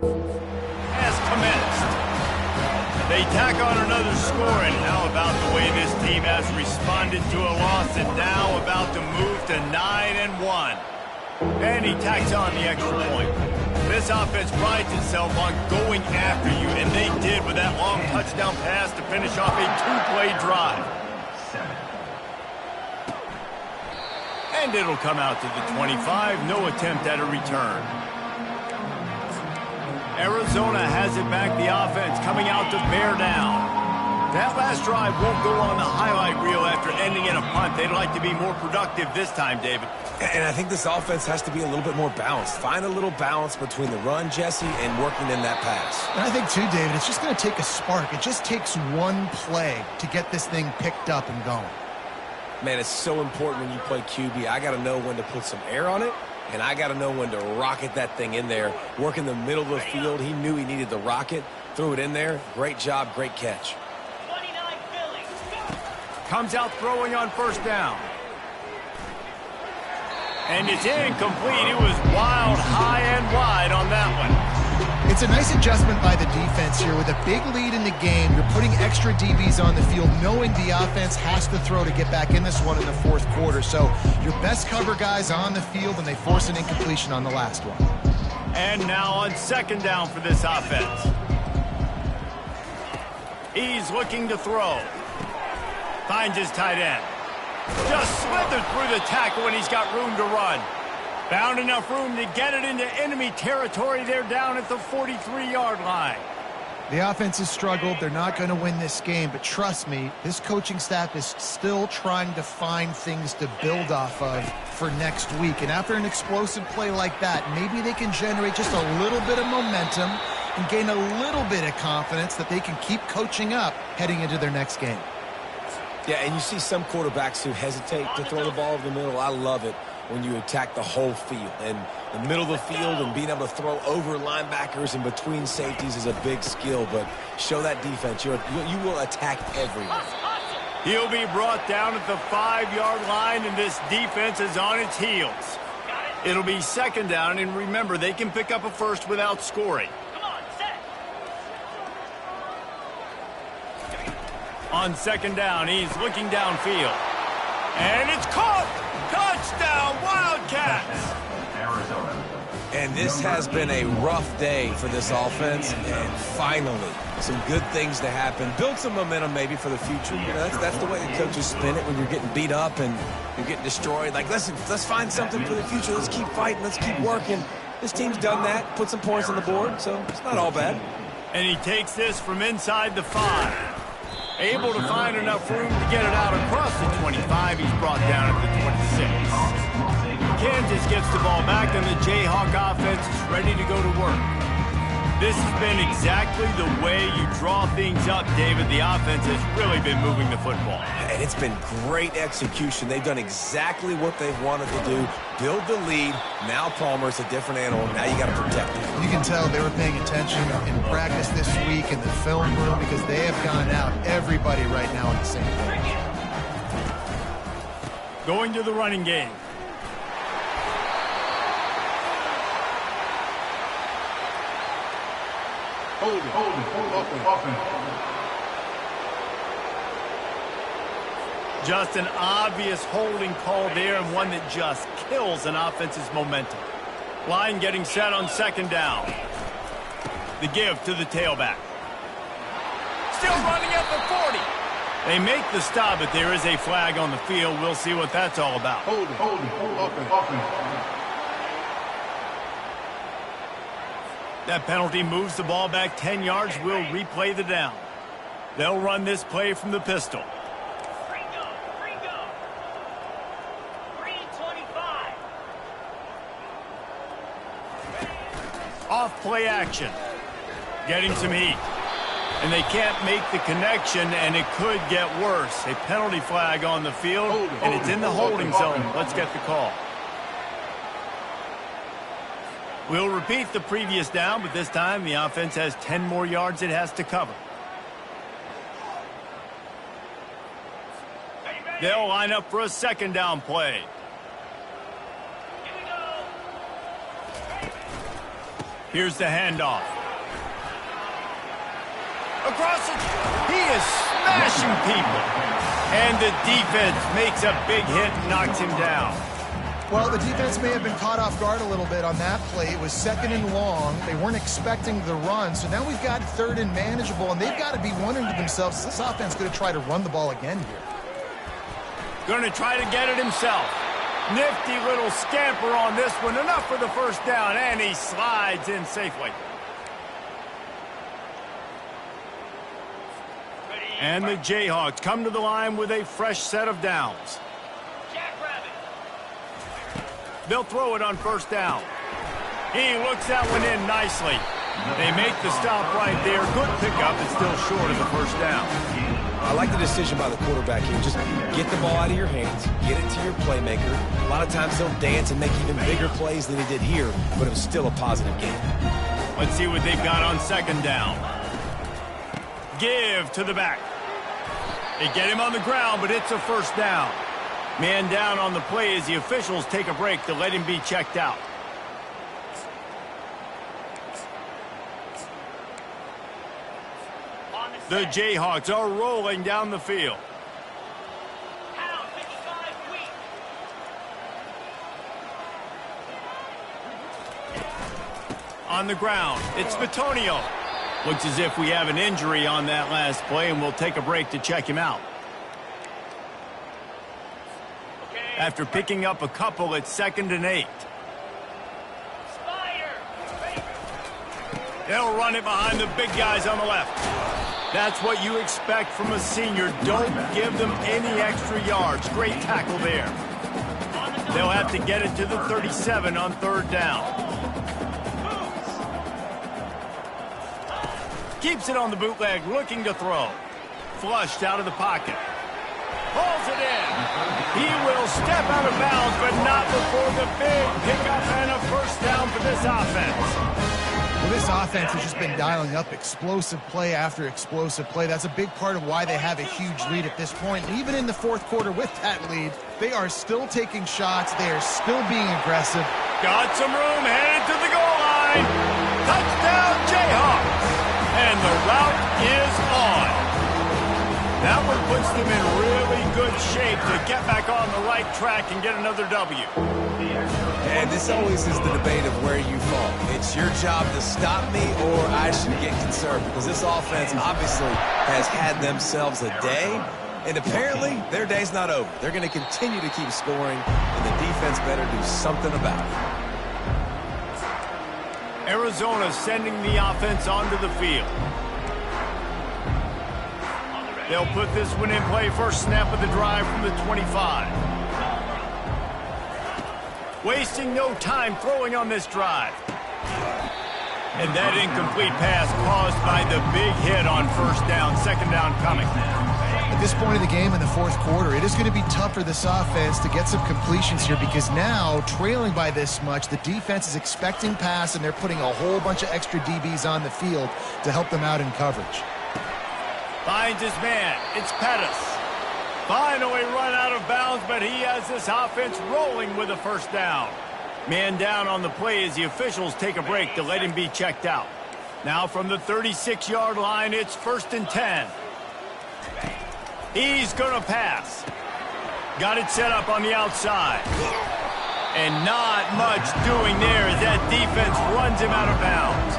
has commenced. They tack on another score, and how about the way this team has responded to a loss and now about to move to 9-1. And he tacks on the extra point. This offense prides itself on going after you, and they did with that long touchdown pass to finish off a two-play drive. And it'll come out to the 25, no attempt at a return. Arizona has it back, the offense coming out to bear down. That last drive won't go on the highlight reel after ending in a punt. They'd like to be more productive this time, David. And I think this offense has to be a little bit more balanced. Find a little balance between the run, Jesse, and working in that pass. And I think, too, David, it's just going to take a spark. It just takes one play to get this thing picked up and going. Man, it's so important when you play QB. I got to know when to put some air on it, and I got to know when to rocket that thing in there. Work in the middle of the field. He knew he needed the rocket. Threw it in there. Great job, great catch. 29 Philly. Comes out throwing on first down. And it's incomplete. It was wild, high and wide on that one. It's a nice adjustment by the defense here. With a big lead in the game, you're putting extra DBs on the field, knowing the offense has to throw to get back in this one in the fourth quarter. So your best cover guys on the field, and they force an incompletion on the last one. And now on second down for this offense. He's looking to throw. Finds his tight end. Just slithered through the tackle when he's got room to run. Found enough room to get it into enemy territory. They're down at the 43-yard line. The offense has struggled. They're not going to win this game, but trust me, this coaching staff is still trying to find things to build off of for next week. And after an explosive play like that, maybe they can generate just a little bit of momentum and gain a little bit of confidence that they can keep coaching up heading into their next game. Yeah, and you see some quarterbacks who hesitate to throw the ball over the middle. I love it when you attack the whole field. And the middle of the field and being able to throw over linebackers and between safeties is a big skill. But show that defense. You will attack everyone. He'll be brought down at the 5-yard line, and this defense is on its heels. It'll be second down, and remember, they can pick up a first without scoring. Come on, set. On second down, he's looking downfield. And it's caught! Touchdown, Wildcats! And this has been a rough day for this offense, and finally, some good things to happen. Build some momentum maybe for the future. You know, that's the way the coaches spin it when you're getting beat up and you're getting destroyed. Like, listen, let's find something for the future. Let's keep fighting. Let's keep working. This team's done that, put some points on the board, so it's not all bad. And he takes this from inside the 5. Able to find enough room to get it out across the 25. He's brought down at the 26. Kansas gets the ball back, and the Jayhawk offense is ready to go to work. This has been exactly the way you draw things up, David. The offense has really been moving the football. And it's been great execution. They've done exactly what they've wanted to do. Build the lead. Now Palmer's a different animal. Now you got to protect him. You can tell they were paying attention in practice this week in the film room because they have gone out, everybody right now on the same page. Going to the running game. Hold it, offense. Just an obvious holding call there, and one that just kills an offense's momentum. Line getting set on second down. The give to the tailback. Still running at the 40. They make the stop, but there is a flag on the field. We'll see what that's all about. Hold it, offense. That penalty moves the ball back 10 yards. We'll replay the down. They'll run this play from the pistol. Green 25. Off play action. Getting some heat. And they can't make the connection, and it could get worse. A penalty flag on the field, and it's in the holding zone. Let's get the call. We'll repeat the previous down, but this time the offense has 10 more yards it has to cover. They'll line up for a second down play. Here's the handoff. Across the... He is smashing people. And the defense makes a big hit and knocks him down. Well, the defense may have been caught off guard a little bit on that play. It was second and long. They weren't expecting the run. So now we've got third and manageable, and they've got to be wondering to themselves, is this offense going to try to run the ball again here? Going to try to get it himself. Nifty little scamper on this one. Enough for the first down, and he slides in safely. Ready, And the Jayhawks come to the line with a fresh set of downs. Jackrabbit. They'll throw it on first down. He looks that one in nicely. They make the stop right there. Good pickup, but still short of the first down. I like the decision by the quarterback here. Just get the ball out of your hands, get it to your playmaker. A lot of times he'll dance and make even bigger plays than he did here, but it was still a positive game. Let's see what they've got on second down. Give to the back. They get him on the ground, but it's a first down. Man down on the play as the officials take a break to let him be checked out. The Jayhawks are rolling down the field. Pound 55 weak. On the ground, it's Bitonio. Looks as if we have an injury on that last play, and we'll take a break to check him out. After picking up a couple, it's 2nd and 8. Spider. They'll run it behind the big guys on the left. That's what you expect from a senior. Don't give them any extra yards. Great tackle there. They'll have to get it to the 37 on third down. Keeps it on the bootleg, looking to throw. Flushed out of the pocket. Pulls it in. He will step out of bounds, but not before the big pickup and a first down for this offense. Well, this offense has just been dialing up explosive play after explosive play. That's a big part of why they have a huge lead at this point. And even in the fourth quarter with that lead, they are still taking shots. They are still being aggressive. Got some room, headed to the goal line. Touchdown, Jayhawks. And the route is on. That one puts them in really good shape to get back on the right track and get another W. And this always is the debate of where you fall. It's your job to stop me, or I should get concerned, because this offense obviously has had themselves a day, and apparently their day's not over. They're going to continue to keep scoring, and the defense better do something about it. Arizona sending the offense onto the field. They'll put this one in play. First snap of the drive from the 25. Wasting no time throwing on this drive. And that incomplete pass caused by the big hit on first down. Second down coming. At this point of the game in the fourth quarter, it is going to be tough for this offense to get some completions here, because now, trailing by this much, the defense is expecting pass, and they're putting a whole bunch of extra DBs on the field to help them out in coverage. Finds his man. It's Pettis. Finally run out of bounds, but he has this offense rolling with a first down. Man down on the play as the officials take a break to let him be checked out. Now from the 36-yard line, it's 1st and 10. He's going to pass. Got it set up on the outside. And not much doing there as that defense runs him out of bounds.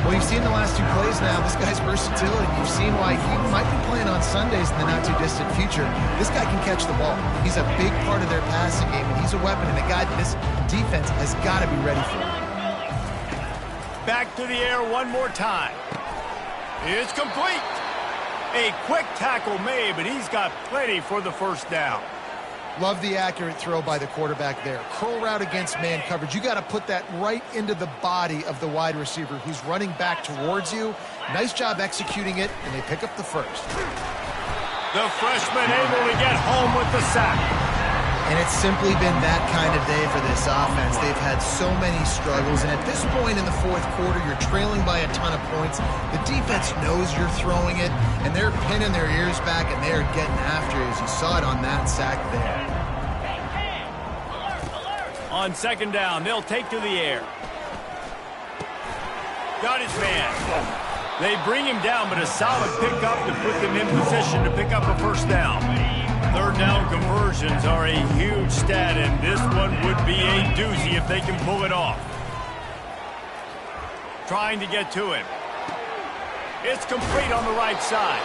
Well, you've seen the last two plays now. This guy's versatility. You've seen why he might be playing on Sundays in the not-too-distant future. This guy can catch the ball. He's a big part of their passing game, and he's a weapon and a guy that this defense has got to be ready for. Back to the air one more time. It's complete. A quick tackle made, but he's got plenty for the first down. Love the accurate throw by the quarterback there. Curl route against man coverage. You got to put that right into the body of the wide receiver who's running back towards you. Nice job executing it, and they pick up the first. The freshman able to get home with the sack. And it's simply been that kind of day for this offense. They've had so many struggles, and at this point in the fourth quarter, you're trailing by a ton of points. The defense knows you're throwing it, and they're pinning their ears back, and they're getting after it, as you saw it on that sack there. On second down, they'll take to the air. Got his man. They bring him down, but a solid pickup to put them in position to pick up a first down. Third down conversions are a huge stat, and this one would be a doozy if they can pull it off. Trying to get to him. It's complete on the right side.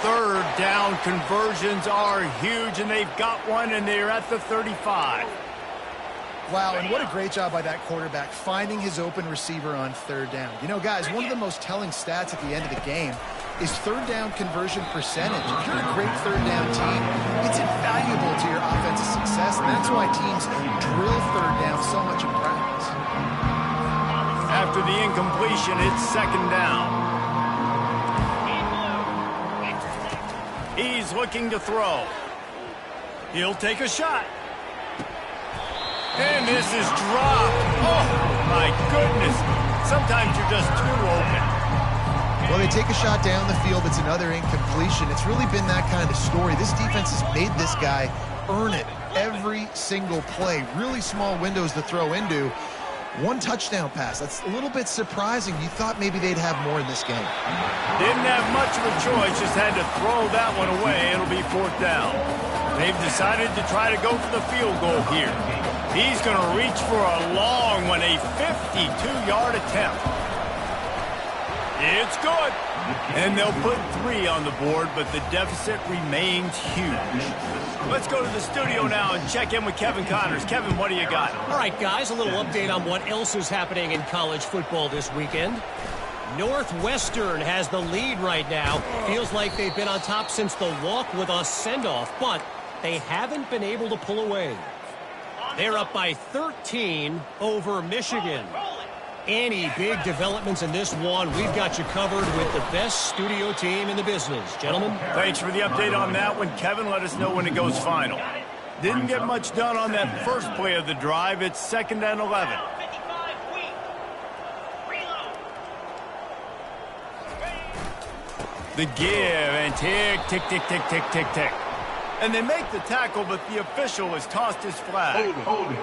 Third down conversions are huge, and they've got one, and they're at the 35. Wow, and what a great job by that quarterback finding his open receiver on third down. You know, guys, one of the most telling stats at the end of the game is third down conversion percentage. If you're a great third down team, it's invaluable to your offensive success, and that's why teams drill third down so much in practice. After the incompletion, it's second down. He's looking to throw. He'll take a shot. And this is dropped. Oh, my goodness. Sometimes you're just too open. Well, they take a shot down the field. It's another incompletion. It's really been that kind of story. This defense has made this guy earn it every single play. Really small windows to throw into. One touchdown pass. That's a little bit surprising. You thought maybe they'd have more in this game. Didn't have much of a choice. Just had to throw that one away. It'll be fourth down. They've decided to try to go for the field goal here. He's going to reach for a long one, a 52-yard attempt. It's good. And they'll put 3 on the board, but the deficit remains huge. Let's go to the studio now and check in with Kevin Connors. Kevin, what do you got? All right, guys, a little update on what else is happening in college football this weekend. Northwestern has the lead right now. Feels like they've been on top since the walk with a send-off, but they haven't been able to pull away. They're up by 13 over Michigan. Any big developments in this one, we've got you covered with the best studio team in the business. Gentlemen. Thanks for the update on that one. Kevin, let us know when it goes final. Didn't get much done on that first play of the drive. It's 2nd and 11. 55 weak. Reload. The give and tick, tick, tick, tick, tick, tick, tick. And they make the tackle, but the official has tossed his flag. Hold it.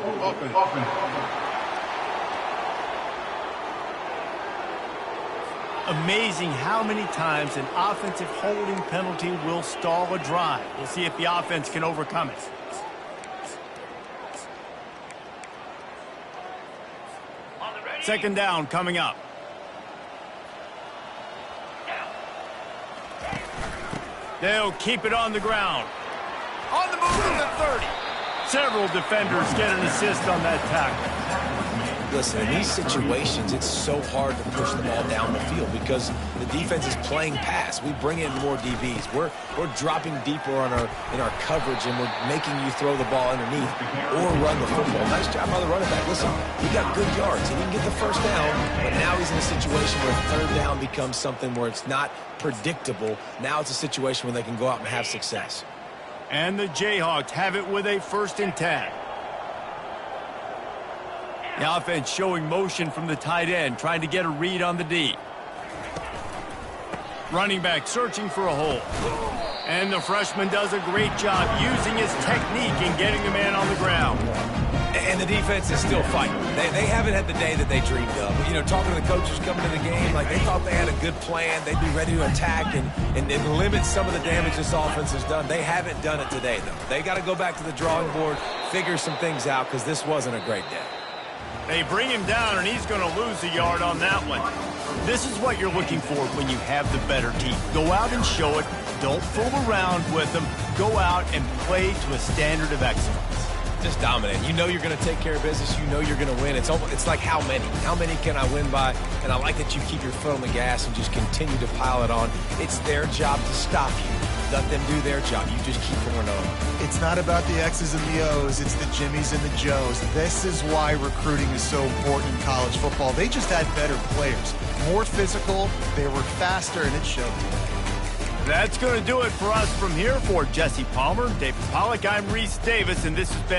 Offense. Amazing how many times an offensive holding penalty will stall a drive. We'll see if the offense can overcome it. On the ready. Second down coming up. They'll keep it on the ground. On the move to the 30. Several defenders get an assist on that tackle. Listen, in these situations, it's so hard to push the ball down the field because the defense is playing pass. We bring in more DBs. We're dropping deeper in our coverage, and we're making you throw the ball underneath or run the football. Nice job by the running back. Listen, he got good yards. He didn't get the first down, but now he's in a situation where third down becomes something where it's not predictable. Now it's a situation where they can go out and have success. And the Jayhawks have it with a 1st and 10. The offense showing motion from the tight end, trying to get a read on the D. Running back searching for a hole. And the freshman does a great job using his technique and getting the man on the ground. And the defense is still fighting. They haven't had the day that they dreamed of. You know, talking to the coaches coming to the game, like they thought they had a good plan. They'd be ready to attack and limit some of the damage this offense has done. They haven't done it today, though. They got to go back to the drawing board, figure some things out, because this wasn't a great day. They bring him down, and he's going to lose a yard on that one. This is what you're looking for when you have the better team. Go out and show it. Don't fool around with them. Go out and play to a standard of excellence. Just dominate. You know you're going to take care of business. You know you're going to win. It's like how many? How many can I win by? And I like that you keep your foot on the gas and just continue to pile it on. It's their job to stop you. Let them do their job. You just keep pouring on. It's not about the X's and the O's. It's the Jimmies and the Joes. This is why recruiting is so important in college football. They just had better players. More physical. They were faster, and it showed. That's going to do it for us from here. For Jesse Palmer, David Pollack, I'm Reese Davis, and this has been